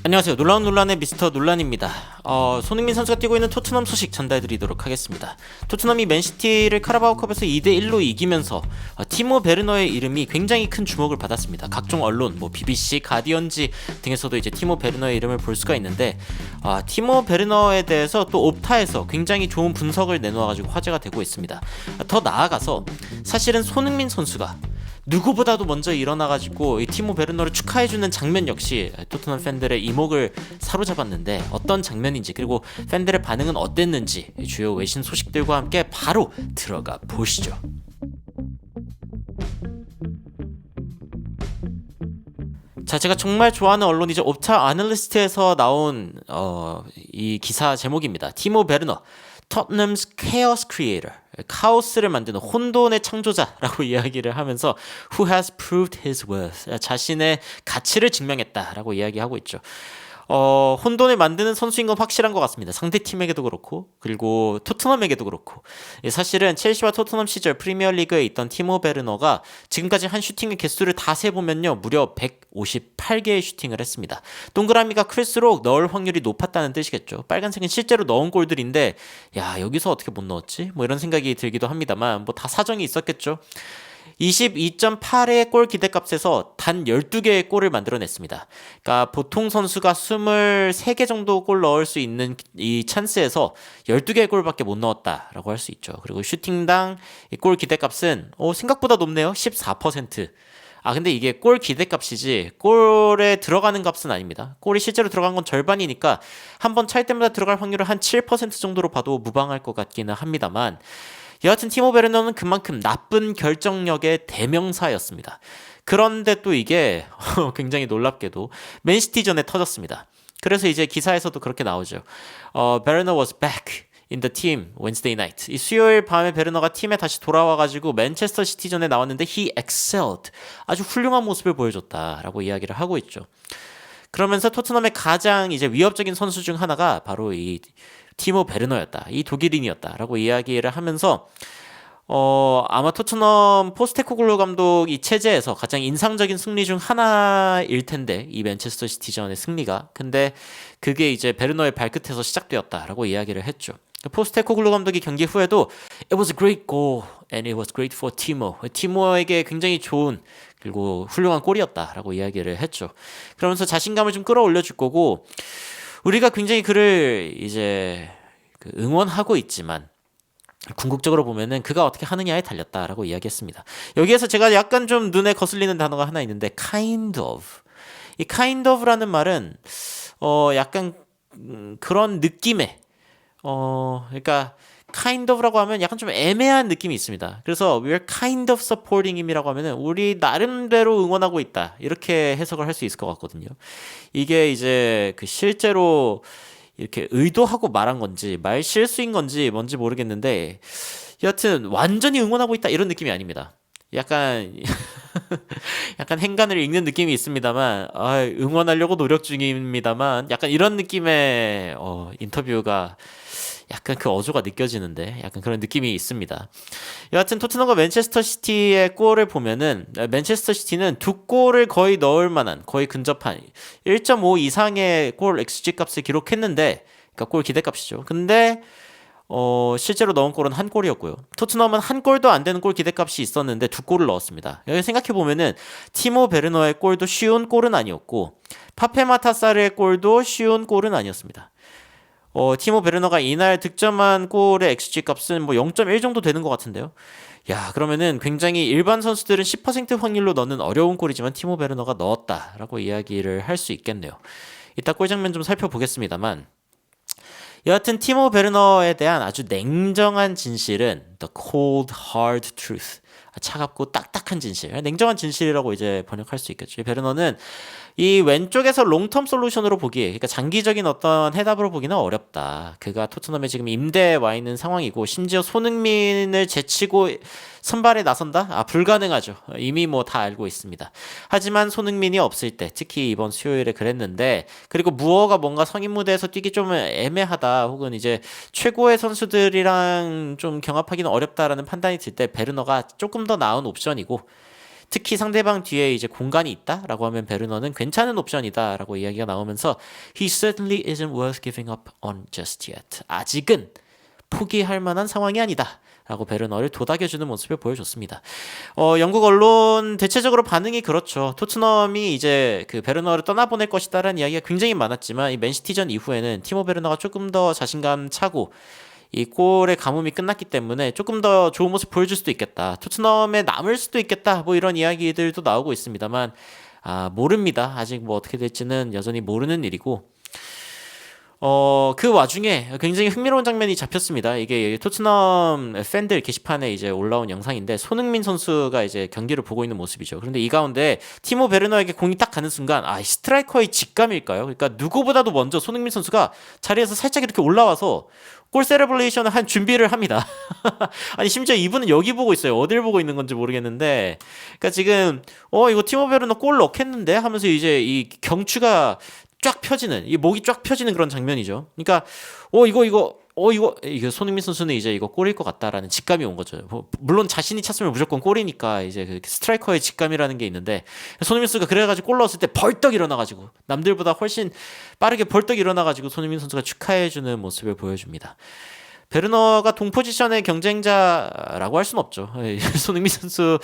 안녕하세요. 논란의 미스터 논란입니다. 손흥민 선수가 뛰고 있는 토트넘 소식 전달드리도록 하겠습니다. 토트넘이 맨시티를 카라바오컵에서 2대1로 이기면서 티모 베르너의 이름이 굉장히 큰 주목을 받았습니다. 각종 언론, BBC, 가디언지 등에서도 이제 티모 베르너의 이름을 볼 수가 있는데 티모 베르너에 대해서 또 옵타에서 굉장히 좋은 분석을 내놓아가지고 화제가 되고 있습니다. 더 나아가서 사실은 손흥민 선수가 누구보다도 먼저 일어나가지고 이 티모 베르너를 축하해주는 장면 역시 토트넘 팬들의 이목을 사로잡았는데 어떤 장면인지 그리고 팬들의 반응은 어땠는지 주요 외신 소식들과 함께 바로 들어가 보시죠. 자, 제가 정말 좋아하는 언론이죠. 옵타 아널리스트에서 나온 이 기사 제목입니다. 티모 베르너, Tottenham's Chaos Creator, 카오스를 만드는 혼돈의 창조자라고 이야기를 하면서 Who has proved his worth, 자신의 가치를 증명했다라고 이야기하고 있죠. 혼돈을 만드는 선수인 건 확실한 것 같습니다. 상대팀에게도 그렇고 그리고 토트넘에게도 그렇고. 사실은 첼시와 토트넘 시절 프리미어리그에 있던 티모 베르너가 지금까지 한 슈팅의 개수를 다 세보면요 무려 158개의 슈팅을 했습니다. 동그라미가 클수록 넣을 확률이 높았다는 뜻이겠죠. 빨간색은 실제로 넣은 골들인데 야, 여기서 어떻게 못 넣었지? 이런 생각이 들기도 합니다만 다 사정이 있었겠죠. 22.8의 골 기대값에서 단 12개의 골을 만들어냈습니다. 그러니까 보통 선수가 23개 정도 골 넣을 수 있는 이 찬스에서 12개의 골밖에 못 넣었다라고 할 수 있죠. 그리고 슈팅당 골 기대값은 생각보다 높네요. 14%. 근데 이게 골 기대값이지 골에 들어가는 값은 아닙니다. 골이 실제로 들어간 건 절반이니까 한 번 찰 때마다 들어갈 확률을 한 7% 정도로 봐도 무방할 것 같기는 합니다만 여하튼 티모 베르너는 그만큼 나쁜 결정력의 대명사였습니다. 그런데 또 이게 굉장히 놀랍게도 맨시티전에 터졌습니다. 그래서 이제 기사에서도 그렇게 나오죠. 베르너 was back in the team Wednesday night. 이 수요일 밤에 베르너가 팀에 다시 돌아와가지고 맨체스터 시티전에 나왔는데 he excelled. 아주 훌륭한 모습을 보여줬다라고 이야기를 하고 있죠. 그러면서 토트넘의 가장 이제 위협적인 선수 중 하나가 바로 이 티모 베르너였다. 이 독일인이었다라고 이야기를 하면서 아마 토트넘 포스테코글루 감독 이 체제에서 가장 인상적인 승리 중 하나일 텐데 이 맨체스터 시티전의 승리가. 근데 그게 이제 베르너의 발끝에서 시작되었다라고 이야기를 했죠. 포스테코글루 감독이 경기 후에도 It was a great goal and it was great for Timo. 티모에게 굉장히 좋은 그리고 훌륭한 골이었다라고 이야기를 했죠. 그러면서 자신감을 좀 끌어올려 줄 거고 우리가 굉장히 그를 이제 응원하고 있지만 궁극적으로 보면은 그가 어떻게 하느냐에 달렸다라고 이야기했습니다. 여기에서 제가 약간 좀 눈에 거슬리는 단어가 하나 있는데 kind of. 이 kind of라는 말은 약간 그런 느낌의 그러니까 kind of라고 하면 약간 좀 애매한 느낌이 있습니다. 그래서 we're kind of supporting him이라고 하면은 우리 나름대로 응원하고 있다. 이렇게 해석을 할 수 있을 것 같거든요. 이게 이제 실제로 이렇게 의도하고 말한 건지 말 실수인 건지 뭔지 모르겠는데 여하튼 완전히 응원하고 있다 이런 느낌이 아닙니다. 약간 행간을 읽는 느낌이 있습니다만 응원하려고 노력 중입니다만 약간 이런 느낌의 인터뷰가 약간 그 어조가 느껴지는데 약간 그런 느낌이 있습니다. 여하튼 토트넘과 맨체스터 시티의 골을 보면은 맨체스터 시티는 두 골을 거의 넣을 만한 거의 근접한 1.5 이상의 골 XG 값을 기록했는데 그러니까 골 기대값이죠. 근데 실제로 넣은 골은 한 골이었고요. 토트넘은 한 골도 안 되는 골 기대값이 있었는데 두 골을 넣었습니다. 여기 생각해보면은 티모 베르너의 골도 쉬운 골은 아니었고 파페마타사르의 골도 쉬운 골은 아니었습니다. 티모 베르너가 이날 득점한 골의 XG 값은 0.1 정도 되는 것 같은데요. 야, 그러면은 굉장히 일반 선수들은 10% 확률로 넣는 어려운 골이지만 티모 베르너가 넣었다라고 이야기를 할 수 있겠네요. 이따 골 장면 좀 살펴보겠습니다만 여하튼 티모 베르너에 대한 아주 냉정한 진실은 the cold hard truth. 차갑고 딱딱한 진실. 냉정한 진실이라고 이제 번역할 수 있겠죠. 베르너는 이 왼쪽에서 롱텀 솔루션으로 보기에 그러니까 장기적인 어떤 해답으로 보기는 어렵다. 그가 토트넘에 지금 임대에 와 있는 상황이고 심지어 손흥민을 제치고 선발에 나선다? 불가능하죠. 이미 다 알고 있습니다. 하지만 손흥민이 없을 때 특히 이번 수요일에 그랬는데 그리고 무어가 뭔가 성인 무대에서 뛰기 좀 애매하다 혹은 이제 최고의 선수들이랑 좀 경합하기는 어렵다라는 판단이 들 때 베르너가 조금 더 나은 옵션이고 특히 상대방 뒤에 이제 공간이 있다라고 하면 베르너는 괜찮은 옵션이다라고 이야기가 나오면서 He certainly isn't worth giving up on just yet. 아직은 포기할 만한 상황이 아니다. 라고 베르너를 도닥여주는 모습을 보여줬습니다. 영국 언론 대체적으로 반응이 그렇죠. 토트넘이 이제 그 베르너를 떠나보낼 것이다라는 이야기가 굉장히 많았지만 이 맨시티전 이후에는 티모 베르너가 조금 더 자신감 차고 이 골의 가뭄이 끝났기 때문에 조금 더 좋은 모습 보여줄 수도 있겠다. 토트넘에 남을 수도 있겠다. 뭐 이런 이야기들도 나오고 있습니다만 모릅니다. 아직 뭐 어떻게 될지는 여전히 모르는 일이고 그 와중에 굉장히 흥미로운 장면이 잡혔습니다. 이게 토트넘 팬들 게시판에 이제 올라온 영상인데 손흥민 선수가 이제 경기를 보고 있는 모습이죠. 그런데 이 가운데 티모 베르너에게 공이 딱 가는 순간 스트라이커의 직감일까요? 그러니까 누구보다도 먼저 손흥민 선수가 자리에서 살짝 이렇게 올라와서 골 세레브레이션을 한 준비를 합니다. 아니 심지어 이분은 여기 보고 있어요. 어딜 보고 있는 건지 모르겠는데, 그러니까 지금 이거 티모 베르너 골 넣겠는데 하면서 이제 이 경추가 쫙 펴지는, 이 목이 쫙 펴지는 그런 장면이죠. 그러니까 이거 손흥민 선수는 이제 이거 골일 것 같다라는 직감이 온 거죠. 물론 자신이 찼으면 무조건 골이니까 이제 그 스트라이커의 직감이라는 게 있는데 손흥민 선수가 그래가지고 골 넣었을 때 벌떡 일어나가지고 남들보다 훨씬 빠르게 벌떡 일어나가지고 손흥민 선수가 축하해주는 모습을 보여줍니다. 베르너가 동포지션의 경쟁자라고 할 수는 없죠. 손흥민 선수가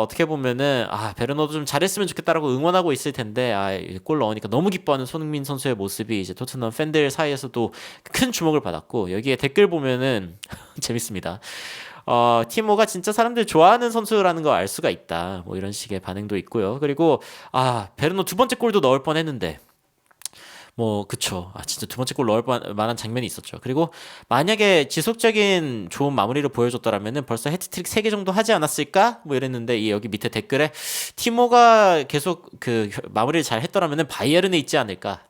어떻게 보면은 베르너도 좀 잘했으면 좋겠다라고 응원하고 있을 텐데 골 넣으니까 너무 기뻐하는 손흥민 선수의 모습이 이제 토트넘 팬들 사이에서도 큰 주목을 받았고 여기에 댓글 보면은 재밌습니다. 티모가 진짜 사람들 좋아하는 선수라는 거 알 수가 있다. 뭐 이런 식의 반응도 있고요. 그리고 베르너 두 번째 골도 넣을 뻔했는데. 그쵸. 진짜 두 번째 골 넣을 만한 장면이 있었죠. 그리고 만약에 지속적인 좋은 마무리를 보여줬더라면은 벌써 해트트릭 3개 정도 하지 않았을까? 뭐 이랬는데 여기 밑에 댓글에 티모가 계속 그 마무리를 잘 했더라면은 바이에른에 있지 않을까?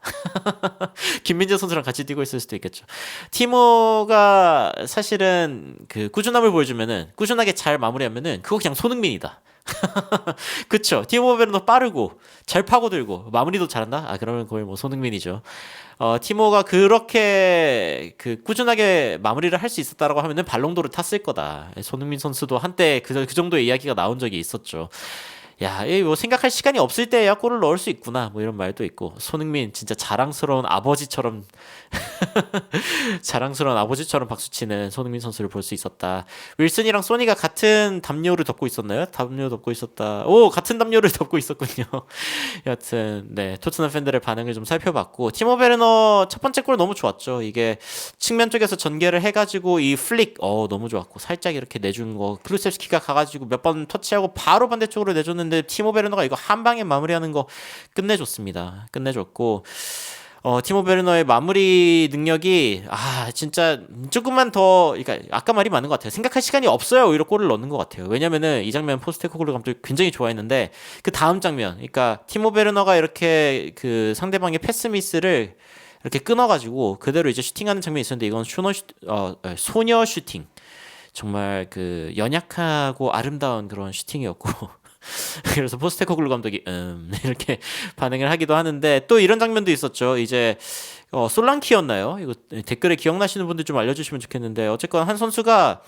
김민재 선수랑 같이 뛰고 있을 수도 있겠죠. 티모가 사실은 그 꾸준함을 보여주면은 꾸준하게 잘 마무리하면은 그거 그냥 손흥민이다. 그쵸. 티모 베르너 빠르고 잘 파고들고 마무리도 잘한다. 그러면 거의 뭐 손흥민이죠. 티모가 그렇게 그 꾸준하게 마무리를 할 수 있었다라고 하면은 발롱도르 탔을 거다. 손흥민 선수도 한때 그 정도의 이야기가 나온 적이 있었죠. 뭐 생각할 시간이 없을 때야 골을 넣을 수 있구나. 뭐 이런 말도 있고. 손흥민 진짜 자랑스러운 아버지처럼 박수치는 손흥민 선수를 볼 수 있었다. 윌슨이랑 소니가 같은 담요를 덮고 있었나요? 담요 덮고 있었다. 같은 담요를 덮고 있었군요. 여하튼 네, 토트넘 팬들의 반응을 좀 살펴봤고 티모 베르너 첫 번째 골 너무 좋았죠. 이게 측면 쪽에서 전개를 해가지고 이 플릭 너무 좋았고 살짝 이렇게 내준 거 클루셉스키가 가가지고 몇 번 터치하고 바로 반대쪽으로 내줬는데 티모 베르너가 이거 한 방에 마무리하는 거 끝내줬습니다. 끝내줬고 티모 베르너의 마무리 능력이 진짜 조금만 더, 그러니까 아까 말이 맞는 것 같아요. 생각할 시간이 없어야 오히려 골을 넣는 것 같아요. 왜냐면은 이 장면 포스테코글루 감독이 굉장히 좋아했는데 그 다음 장면, 그러니까 티모 베르너가 이렇게 그 상대방의 패스 미스를 이렇게 끊어가지고 그대로 이제 슈팅하는 장면이 있었는데 이건 소녀 슈팅, 정말 그 연약하고 아름다운 그런 슈팅이었고. 그래서 포스테코글루 감독이 이렇게 반응을 하기도 하는데 또 이런 장면도 있었죠. 이제 솔랑키였나요? 이거 댓글에 기억나시는 분들 좀 알려주시면 좋겠는데 어쨌건 한 선수가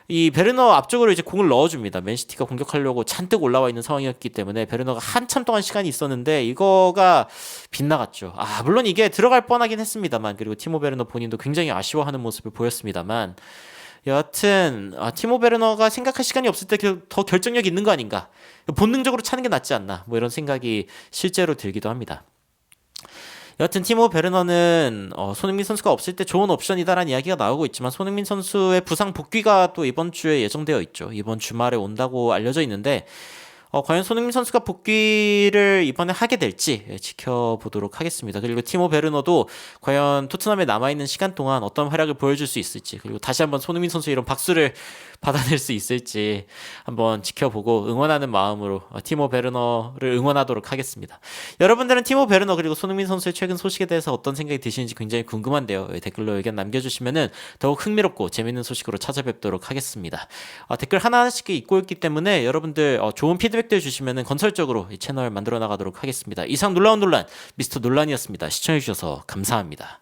이 베르너 앞쪽으로 이제 공을 넣어줍니다. 맨시티가 공격하려고 잔뜩 올라와 있는 상황이었기 때문에 베르너가 한참 동안 시간이 있었는데 이거가 빗나갔죠. 물론 이게 들어갈 뻔하긴 했습니다만 그리고 티모 베르너 본인도 굉장히 아쉬워하는 모습을 보였습니다만 여하튼 티모 베르너가 생각할 시간이 없을 때 더 결정력 있는 거 아닌가, 본능적으로 차는 게 낫지 않나, 뭐 이런 생각이 실제로 들기도 합니다. 여하튼 티모 베르너는 손흥민 선수가 없을 때 좋은 옵션이다라는 이야기가 나오고 있지만 손흥민 선수의 부상 복귀가 또 이번 주에 예정되어 있죠. 이번 주말에 온다고 알려져 있는데 과연 손흥민 선수가 복귀를 이번에 하게 될지 지켜보도록 하겠습니다. 그리고 티모 베르너도 과연 토트넘에 남아있는 시간 동안 어떤 활약을 보여줄 수 있을지, 그리고 다시 한번 손흥민 선수의 이런 박수를 받아낼 수 있을지 한번 지켜보고 응원하는 마음으로 티모 베르너를 응원하도록 하겠습니다. 여러분들은 티모 베르너 그리고 손흥민 선수의 최근 소식에 대해서 어떤 생각이 드시는지 굉장히 궁금한데요. 댓글로 의견 남겨주시면 더욱 흥미롭고 재밌는 소식으로 찾아뵙도록 하겠습니다. 댓글 하나하나씩 읽고 있기 때문에 여러분들 좋은 피드백들 주시면 건설적으로 이 채널 만들어 나가도록 하겠습니다. 이상 놀라운 논란 미스터 논란이었습니다. 시청해주셔서 감사합니다.